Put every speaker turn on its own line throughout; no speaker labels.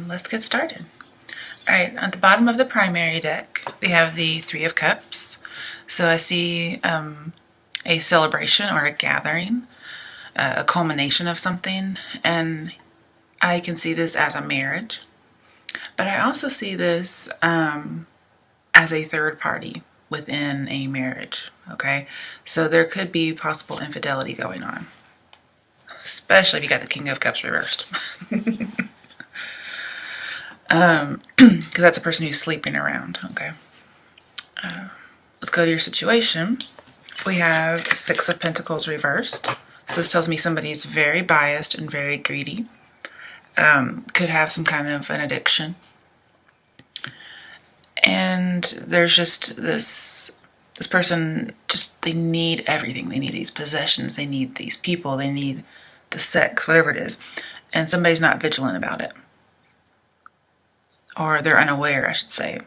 Let's get started. All right, at the bottom of the primary deck, we have the Three of Cups. So I see a celebration or a gathering, a culmination of something, and I can see this as a marriage. But I also see this as a third party within a marriage, okay? So there could be possible infidelity going on, especially if you got the King of Cups reversed. Because that's a person who's sleeping around, okay? Let's go to your situation. We have Six of Pentacles reversed. So this tells me somebody's very biased and very greedy. Could have some kind of an addiction. And there's just this person, just they need everything. They need these possessions. They need these people. They need the sex, whatever it is. And somebody's not vigilant about it. Or they're unaware, I should say.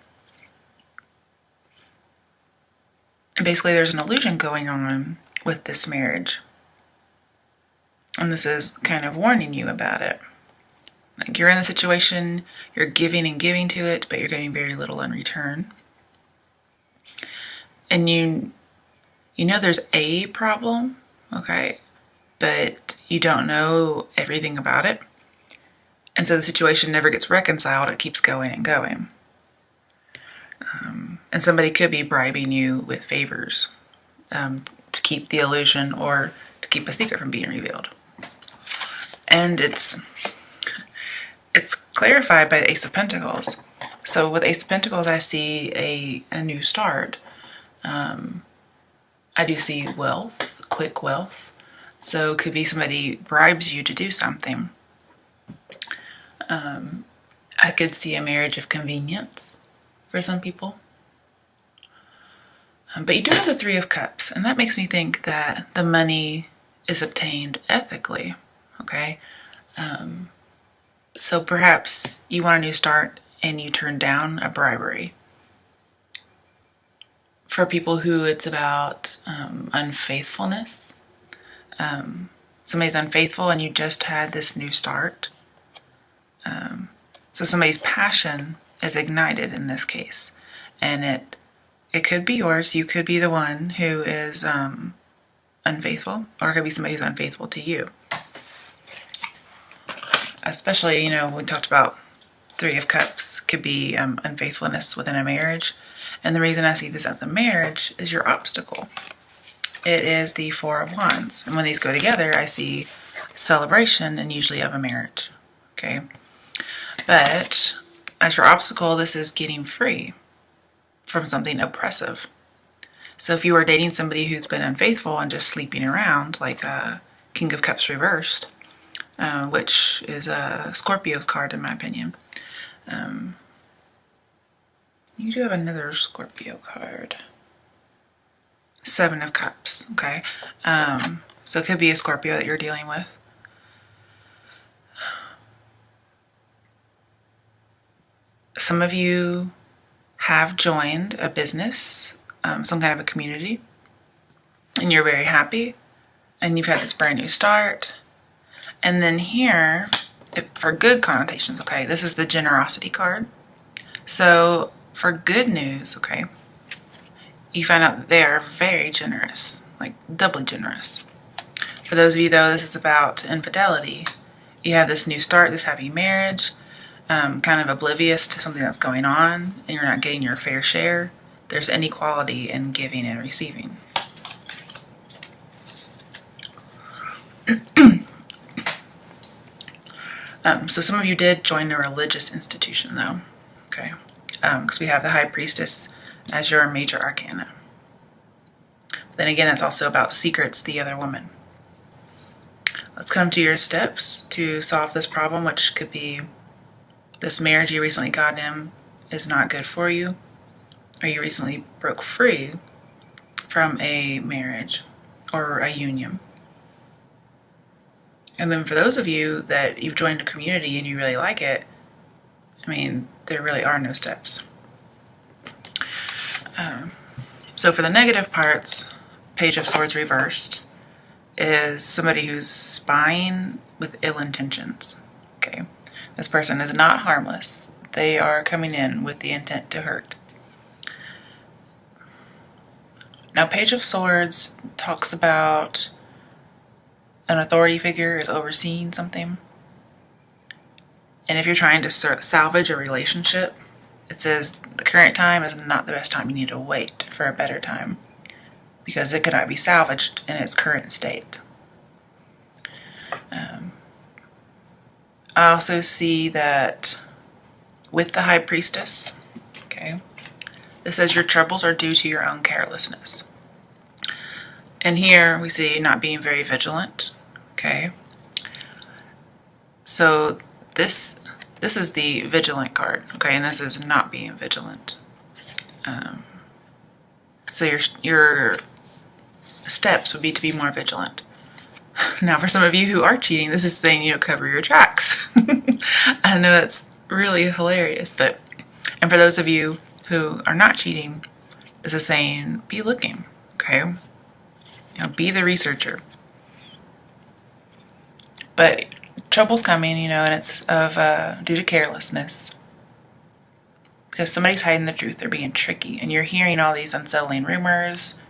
And basically there's an illusion going on with this marriage. And this is kind of warning you about it. Like you're in the situation, you're giving and giving to it, but you're getting very little in return. And you know there's a problem, okay? But you don't know everything about it. And so the situation never gets reconciled. It keeps going and going. And somebody could be bribing you with favors to keep the illusion or to keep a secret from being revealed. And it's clarified by the Ace of Pentacles. So with Ace of Pentacles, I see a new start. I do see wealth, quick wealth. So it could be somebody bribes you to do something. I could see a marriage of convenience for some people. But you do have the Three of Cups, and that makes me think that the money is obtained ethically, okay? So perhaps you want a new start and you turn down a bribery. For people who it's about unfaithfulness, somebody's unfaithful and you just had this new start. So somebody's passion is ignited in this case, and it could be yours. You could be the one who is unfaithful, or it could be somebody who's unfaithful to you. Especially, we talked about Three of Cups could be unfaithfulness within a marriage. And the reason I see this as a marriage is your obstacle. It is the Four of Wands. And when these go together, I see celebration and usually of a marriage. Okay. But as your obstacle, this is getting free from something oppressive. So if you are dating somebody who's been unfaithful and just sleeping around, like King of Cups reversed, which is a Scorpio's card in my opinion. You do have another Scorpio card. Seven of Cups, okay? So it could be a Scorpio that you're dealing with. Some of you have joined a business, some kind of a community, and you're very happy, and you've had this brand new start. And then here, for good connotations, okay, this is the generosity card. So for good news, okay, you find out that they are very generous, like doubly generous. For those of you, though, this is about infidelity. You have this new start, this happy marriage, kind of oblivious to something that's going on, and you're not getting your fair share. There's inequality in giving and receiving. So some of you did join the religious institution, though, okay? Because we have the High Priestess as your major arcana. Then again, that's also about secrets, the other woman. Let's come to your steps to solve this problem, which could be this marriage you recently got in is not good for you, or you recently broke free from a marriage or a union. And then for those of you that you've joined a community and you really like it, I mean, there really are no steps. So for the negative parts, Page of Swords reversed is somebody who's spying with ill intentions, okay? This person is not harmless. They are coming in with the intent to hurt. Now, Page of Swords talks about an authority figure is overseeing something. And if you're trying to salvage a relationship, it says the current time is not the best time. You need to wait for a better time because it cannot be salvaged in its current state. I also see that with the High Priestess, okay, this says your troubles are due to your own carelessness. And here we see not being very vigilant, okay? So this is the vigilant card, okay, and this is not being vigilant. So your steps would be to be more vigilant. Now, for some of you who are cheating, this is saying, you know, cover your tracks. I know that's really hilarious, and for those of you who are not cheating, this is saying, be looking, okay? You know, be the researcher. But trouble's coming, you know, and it's due to carelessness. Because somebody's hiding the truth, they're being tricky, and you're hearing all these unsettling rumors.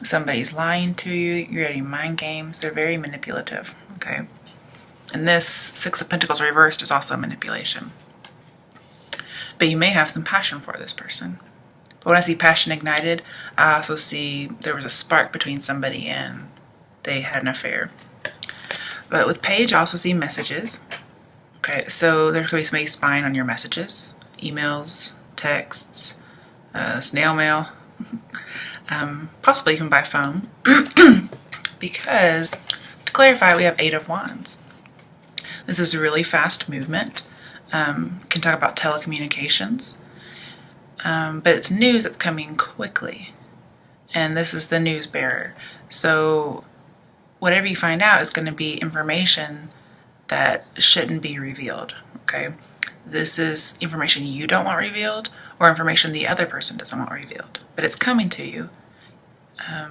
Somebody's lying to you, you're getting mind games. They're very manipulative, okay? And this Six of Pentacles reversed is also manipulation. But you may have some passion for this person. But when I see passion ignited, I also see there was a spark between somebody and they had an affair. But with Page, I also see messages. Okay, so there could be somebody spying on your messages, emails, texts, snail mail, possibly even by phone. Because, to clarify, we have Eight of Wands. This is a really fast movement. Can talk about telecommunications. But it's news that's coming quickly. And this is the news bearer. So whatever you find out is going to be information that shouldn't be revealed, okay? This is information you don't want revealed or information the other person doesn't want revealed. But it's coming to you.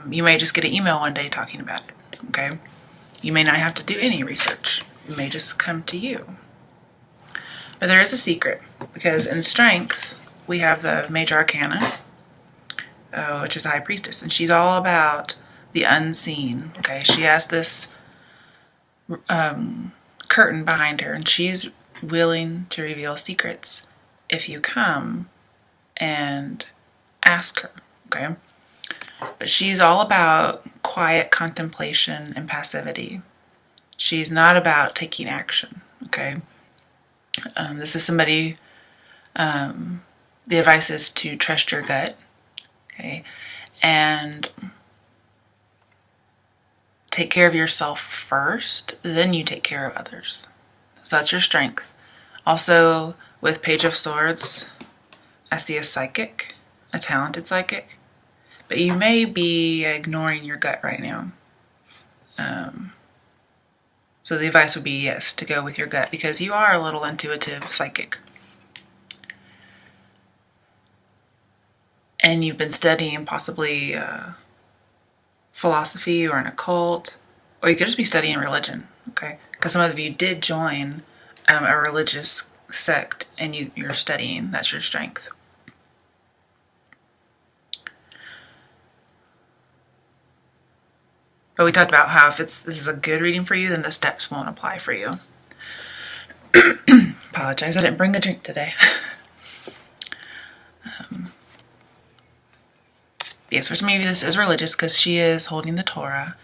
You may just get an email one day talking about it, okay? You may not have to do any research. It may just come to you. But there is a secret, because in Strength, we have the Major Arcana, which is the High Priestess, and she's all about the unseen, okay? She has this curtain behind her, and she's willing to reveal secrets if you come and ask her, okay? But she's all about quiet contemplation and passivity. She's not about taking action, okay? This is somebody, the advice is to trust your gut, okay? And take care of yourself first, then you take care of others. So that's your strength. Also, with Page of Swords, I see a psychic, a talented psychic, but you may be ignoring your gut right now. So the advice would be, yes, to go with your gut, because you are a little intuitive psychic. And you've been studying possibly philosophy or an occult, or you could just be studying religion, okay? Because some of you did join a religious sect and you're studying. That's your strength. But we talked about how if this is a good reading for you, then the steps won't apply for you. Apologize, I didn't bring a drink today. Yes, for some of you this is religious because she is holding the Torah,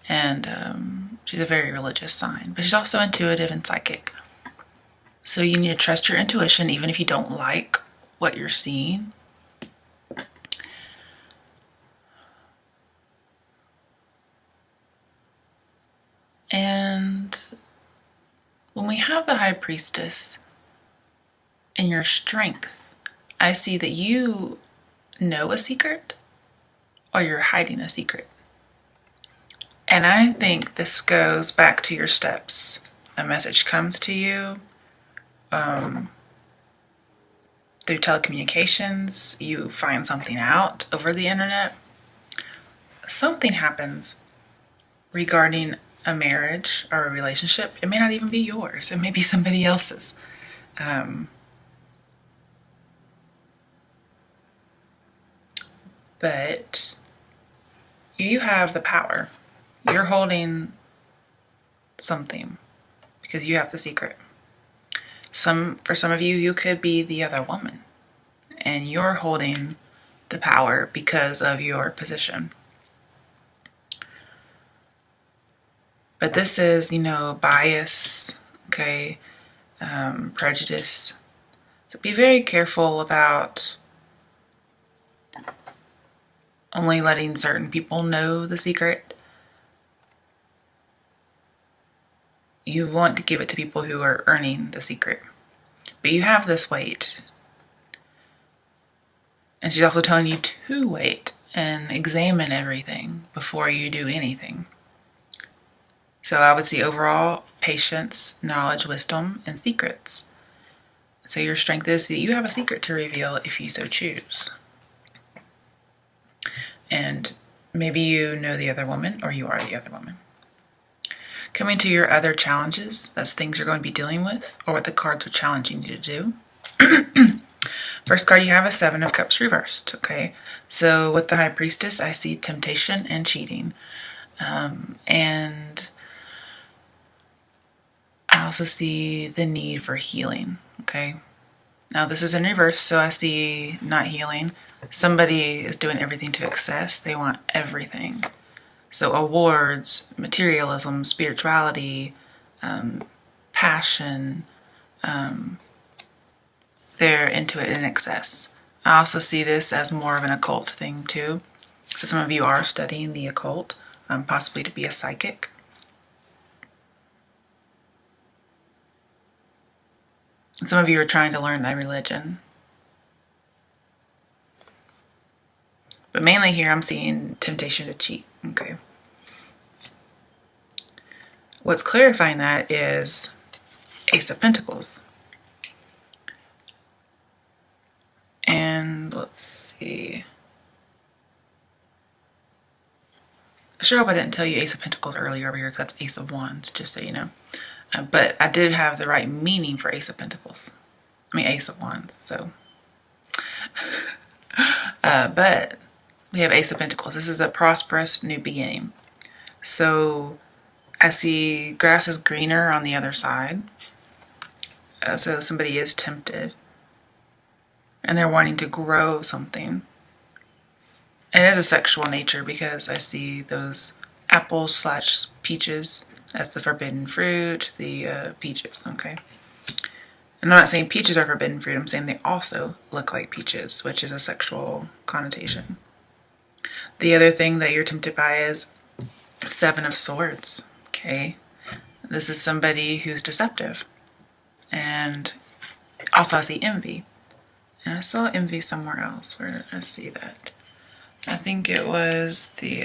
and she's a very religious sign. But she's also intuitive and psychic. So you need to trust your intuition even if you don't like what you're seeing. And when we have the High Priestess in your strength, I see that you know a secret or you're hiding a secret. And I think this goes back to your steps. A message comes to you through telecommunications, you find something out over the internet. Something happens regarding a marriage or a relationship. It may not even be yours. It may be somebody else's. But you have the power. You're holding something because you have the secret. For some of you, you could be the other woman, and you're holding the power because of your position. But this is, bias, okay, prejudice. So be very careful about only letting certain people know the secret. You want to give it to people who are earning the secret. But you have this weight. And she's also telling you to wait and examine everything before you do anything. So I would see overall patience, knowledge, wisdom, and secrets. So your strength is that you have a secret to reveal if you so choose. And maybe you know the other woman, or you are the other woman. Coming to your other challenges, that's things you're going to be dealing with, or what the cards are challenging you to do. First card you have is Seven of Cups reversed, okay? So with the High Priestess, I see temptation and cheating. And I also see the need for healing, okay? Now this is in reverse, so I see not healing. Somebody is doing everything to excess. They want everything. So awards, materialism, spirituality, passion, they're into it in excess. I also see this as more of an occult thing too. So some of you are studying the occult, possibly to be a psychic. And some of you are trying to learn that religion. But mainly here I'm seeing temptation to cheat, okay? What's clarifying that is Ace of Pentacles. And let's see. I sure hope I didn't tell you Ace of Pentacles earlier over here because that's Ace of Wands, just so you know. But I did have the right meaning for Ace of Pentacles. I mean Ace of Wands, so. But we have Ace of Pentacles. This is a prosperous new beginning. So I see grass is greener on the other side. So somebody is tempted. And they're wanting to grow something. And it is a sexual nature because I see those apples / peaches as the forbidden fruit, the peaches, okay? And I'm not saying peaches are forbidden fruit. I'm saying they also look like peaches, which is a sexual connotation. The other thing that you're tempted by is Seven of Swords, okay? This is somebody who's deceptive. And also I see envy. And I saw envy somewhere else. Where did I see that? I think it was the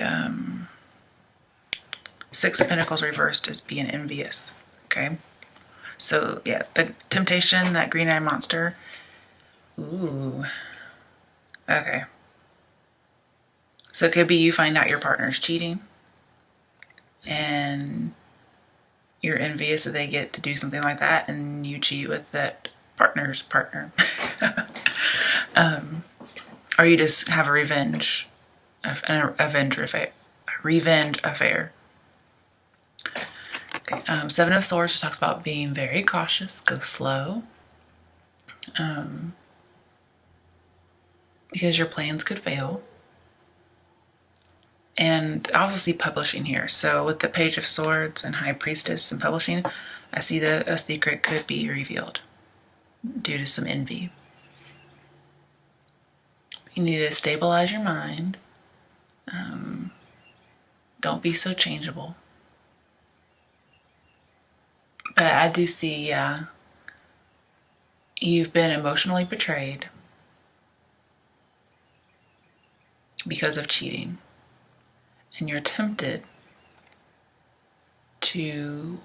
Six of Pentacles reversed as being envious, okay? So yeah, the temptation, that green-eyed monster. Ooh. Okay. So it could be you find out your partner's cheating and you're envious that they get to do something like that and you cheat with that partner's partner. Or you just have a revenge affair. Okay. Seven of Swords just talks about being very cautious, go slow. Because your plans could fail. And I also see publishing here. So with the Page of Swords and High Priestess and publishing, I see that a secret could be revealed due to some envy. You need to stabilize your mind. Don't be so changeable. But I do see you've been emotionally betrayed because of cheating. And you're tempted to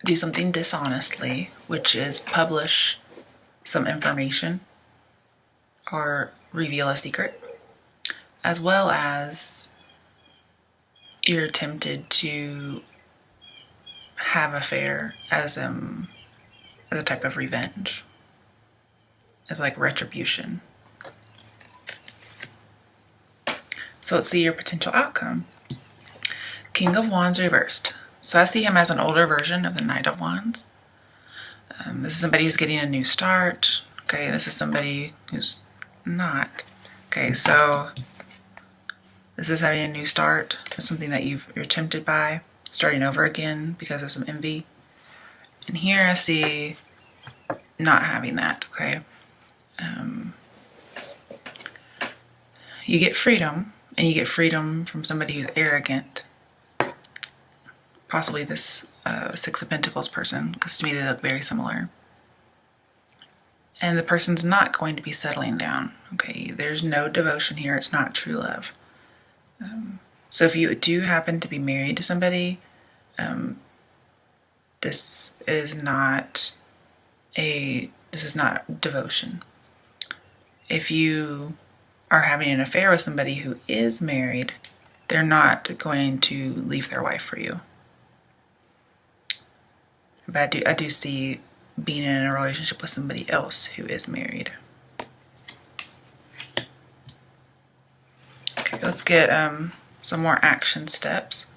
do something dishonestly, which is publish some information or reveal a secret, as well as you're tempted to have an affair as as a type of revenge, as like retribution. So let's see your potential outcome. King of Wands reversed. So I see him as an older version of the Knight of Wands. This is somebody who's getting a new start. Okay, this is somebody who's not. Okay, so this is having a new start. It's something that you're tempted by, starting over again because of some envy. And here I see not having that, okay? You get freedom, and you get freedom from somebody who's arrogant. Possibly this Six of Pentacles person, because to me they look very similar. And the person's not going to be settling down, okay? There's no devotion here. It's not true love. So if you do happen to be married to somebody, this is not devotion. If you are having an affair with somebody who is married, they're not going to leave their wife for you. But I do see being in a relationship with somebody else who is married. Okay, let's get some more action steps.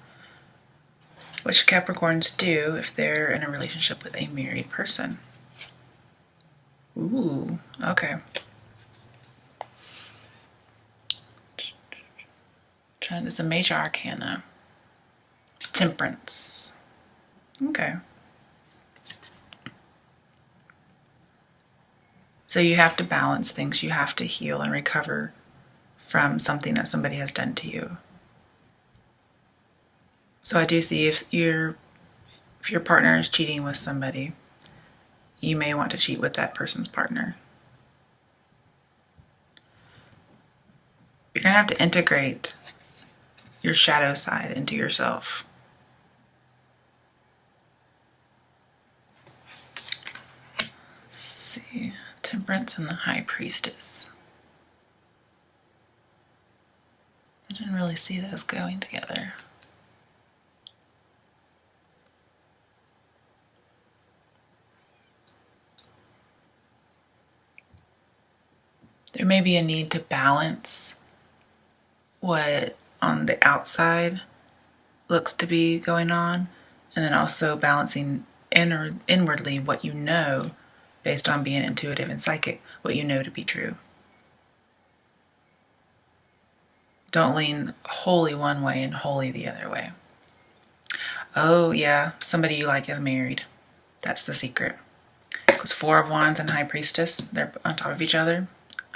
What should Capricorns do if they're in a relationship with a married person? Ooh, okay. It's a major arcana. Temperance. Okay. So you have to balance things. You have to heal and recover from something that somebody has done to you. So I do see if your partner is cheating with somebody, you may want to cheat with that person's partner. You're going to have to integrate your shadow side into yourself. Let's see. Temperance and the High Priestess. I didn't really see those going together. There may be a need to balance what on the outside looks to be going on, and then also balancing inwardly what you know based on being intuitive and psychic, what you know to be true. Don't lean wholly one way and wholly the other way. Oh yeah, somebody you like is married. That's the secret. It was Four of Wands and High Priestess. They're on top of each other.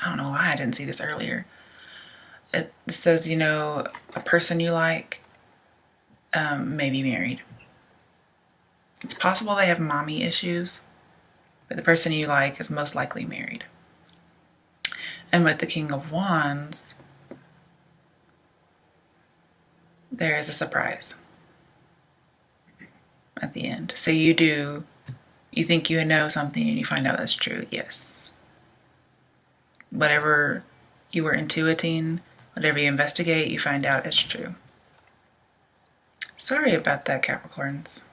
I don't know why I didn't see this earlier. It says, you know, a person you like may be married. It's possible they have mommy issues, but the person you like is most likely married. And with the King of Wands, there is a surprise at the end. So you think you know something and you find out that's true. Yes. Whatever you were intuiting, whatever you investigate, you find out it's true. Sorry about that, Capricorns.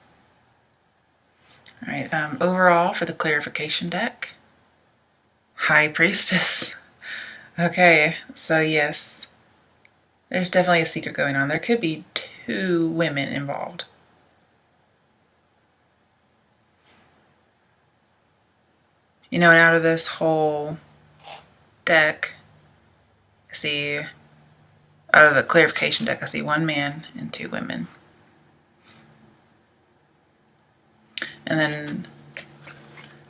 All right, overall for the clarification deck, High Priestess. Okay, so yes, there's definitely a secret going on. There could be two women involved. You know, and out of this whole deck, I see, out of the clarification deck, I see one man and two women. And then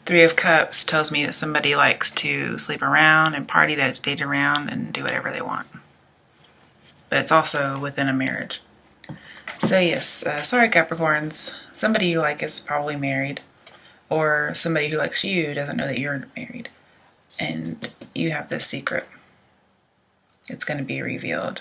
Three of Cups tells me that somebody likes to sleep around and party, that date around and do whatever they want. But it's also within a marriage. So yes, sorry Capricorns, somebody you like is probably married, or somebody who likes you doesn't know that you're married. And you have this secret. It's going to be revealed.